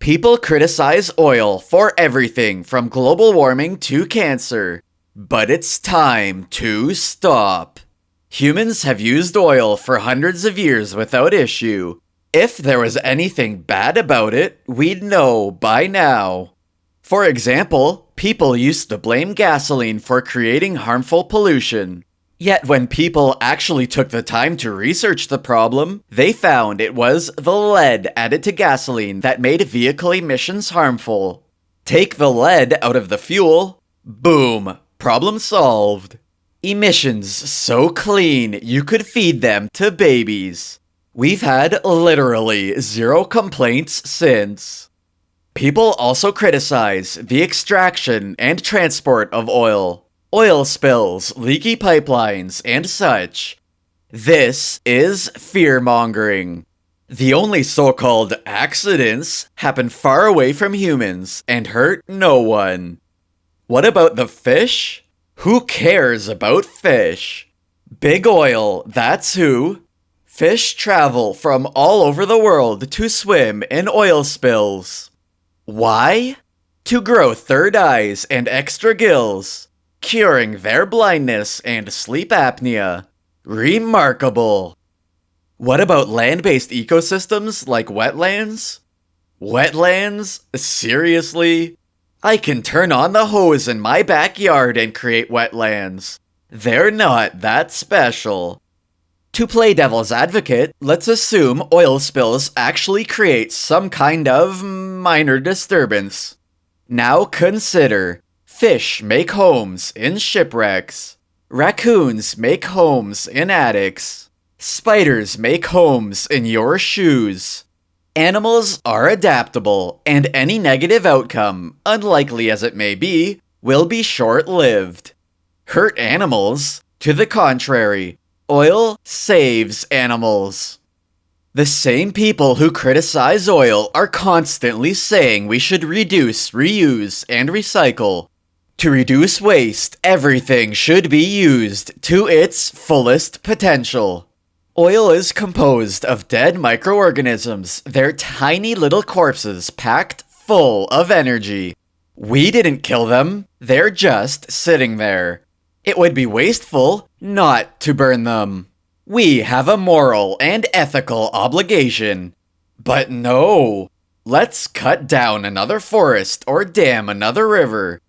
People criticize oil for everything from global warming to cancer. But it's time to stop. Humans have used oil for hundreds of years without issue. If there was anything bad about it, we'd know by now. For example, people used to blame gasoline for creating harmful pollution. Yet when people actually took the time to research the problem, they found it was the lead added to gasoline that made vehicle emissions harmful. Take the lead out of the fuel, boom, problem solved. Emissions so clean you could feed them to babies. We've had literally zero complaints since. People also criticize the extraction and transport of oil. Oil spills, leaky pipelines, and such. This is fear-mongering. The only so-called accidents happen far away from humans and hurt no one. What about the fish? Who cares about fish? Big oil, that's who. Fish travel from all over the world to swim in oil spills. Why? To grow third eyes and extra gills. Curing their blindness and sleep apnea. Remarkable. What about land-based ecosystems like wetlands? Wetlands? Seriously? I can turn on the hose in my backyard and create wetlands. They're not that special. To play devil's advocate, let's assume oil spills actually create some kind of minor disturbance. Now consider. Fish make homes in shipwrecks. Raccoons make homes in attics. Spiders make homes in your shoes. Animals are adaptable, and any negative outcome, unlikely as it may be, will be short-lived. Hurt animals? To the contrary, oil saves animals. The same people who criticize oil are constantly saying we should reduce, reuse, and recycle. To reduce waste, everything should be used to its fullest potential. Oil is composed of dead microorganisms, their tiny little corpses packed full of energy. We didn't kill them, they're just sitting there. It would be wasteful not to burn them. We have a moral and ethical obligation. But no, let's cut down another forest or dam another river.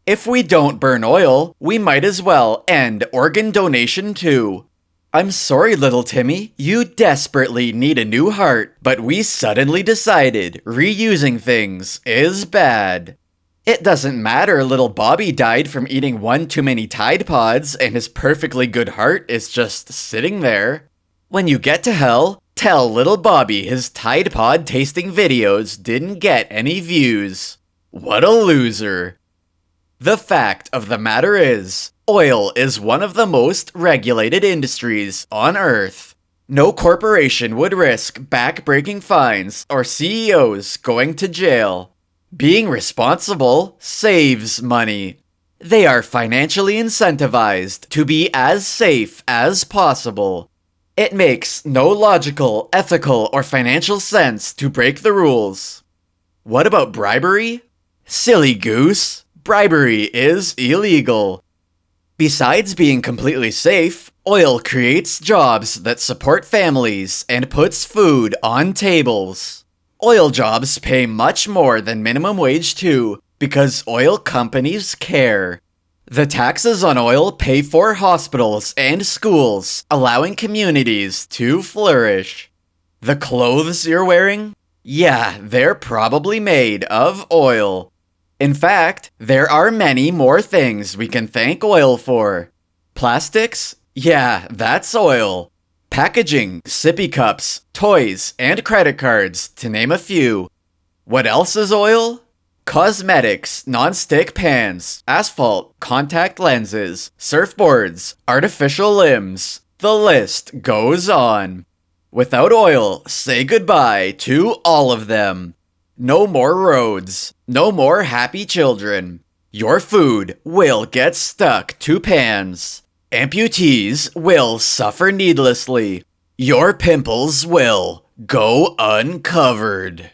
If we don't burn oil, we might as well end organ donation too. I'm sorry, little Timmy, you desperately need a new heart, but we suddenly decided reusing things is bad. It doesn't matter little Bobby died from eating one too many Tide Pods and his perfectly good heart is just sitting there. When you get to hell, tell little Bobby his Tide Pod tasting videos didn't get any views. What a loser. The fact of the matter is, oil is one of the most regulated industries on Earth. No corporation would risk back-breaking fines or CEOs going to jail. Being responsible saves money. They are financially incentivized to be as safe as possible. It makes no logical, ethical, or financial sense to break the rules. What about bribery? Silly goose. Bribery is illegal. Besides being completely safe, oil creates jobs that support families and puts food on tables. Oil jobs pay much more than minimum wage too, because oil companies care. The taxes on oil pay for hospitals and schools, allowing communities to flourish. The clothes you're wearing? Yeah, they're probably made of oil. In fact, there are many more things we can thank oil for. Plastics? Yeah, that's oil. Packaging, sippy cups, toys, and credit cards, to name a few. What else is oil? Cosmetics, non-stick pans, asphalt, contact lenses, surfboards, artificial limbs. The list goes on. Without oil, say goodbye to all of them. No more roads. No more happy children. Your food will get stuck to pans. Amputees will suffer needlessly. Your pimples will go uncovered.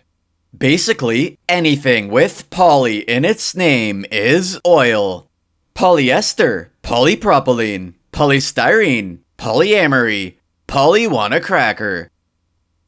Basically, anything with poly in its name is oil. Polyester, polypropylene, polystyrene, polyamory, polywannacracker.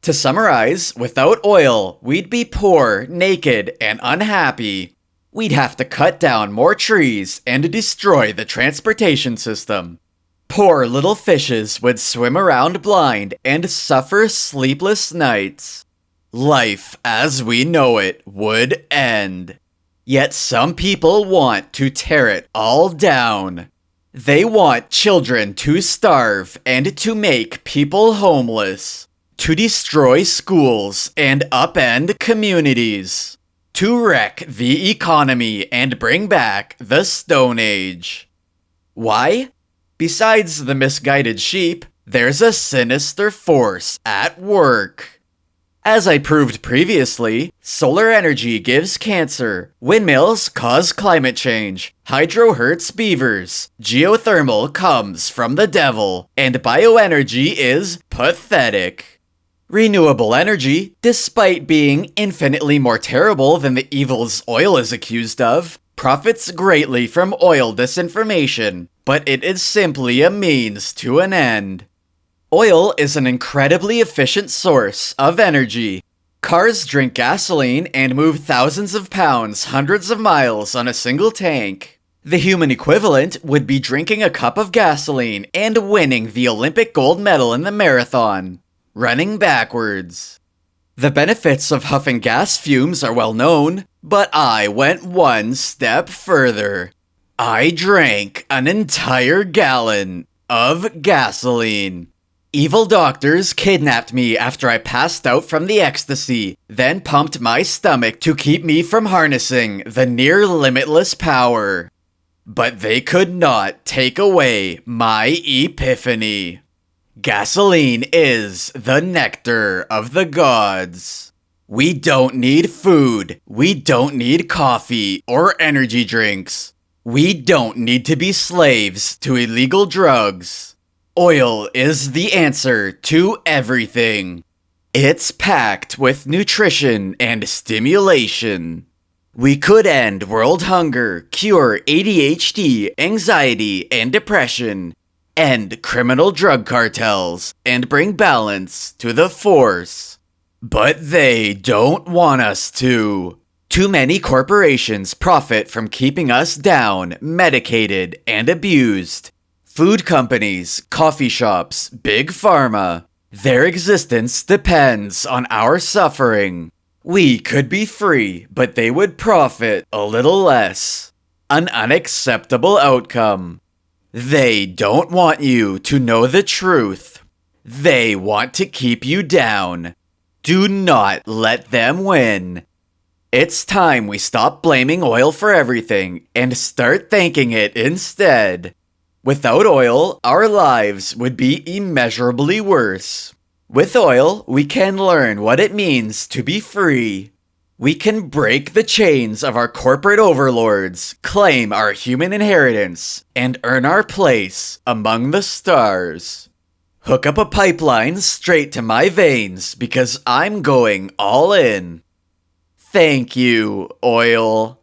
To summarize, without oil, we'd be poor, naked, and unhappy. We'd have to cut down more trees and destroy the transportation system. Poor little fishes would swim around blind and suffer sleepless nights. Life as we know it would end. Yet some people want to tear it all down. They want children to starve and to make people homeless, to destroy schools and upend communities, to wreck the economy and bring back the Stone Age. Why? Besides the misguided sheep, there's a sinister force at work. As I proved previously, solar energy gives cancer, windmills cause climate change, hydro hurts beavers, geothermal comes from the devil, and bioenergy is pathetic. Renewable energy, despite being infinitely more terrible than the evils oil is accused of, profits greatly from oil disinformation, but it is simply a means to an end. Oil is an incredibly efficient source of energy. Cars drink gasoline and move thousands of pounds hundreds of miles on a single tank. The human equivalent would be drinking a cup of gasoline and winning the Olympic gold medal in the marathon, running backwards. The benefits of huffing gas fumes are well known, but I went one step further. I drank an entire gallon of gasoline. Evil doctors kidnapped me after I passed out from the ecstasy, then pumped my stomach to keep me from harnessing the near limitless power. But they could not take away my epiphany. Gasoline is the nectar of the gods. We don't need food. We don't need coffee or energy drinks. We don't need to be slaves to illegal drugs. Oil is the answer to everything. It's packed with nutrition and stimulation. We could end world hunger, cure ADHD, anxiety, and depression, end criminal drug cartels, and bring balance to the force. But they don't want us to. Too many corporations profit from keeping us down, medicated, and abused. Food companies, coffee shops, big pharma. Their existence depends on our suffering. We could be free, but they would profit a little less. An unacceptable outcome. They don't want you to know the truth. They want to keep you down. Do not let them win. It's time we stop blaming oil for everything and start thanking it instead. Without oil, our lives would be immeasurably worse. With oil, we can learn what it means to be free. We can break the chains of our corporate overlords, claim our human inheritance, and earn our place among the stars. Hook up a pipeline straight to my veins because I'm going all in. Thank you, oil.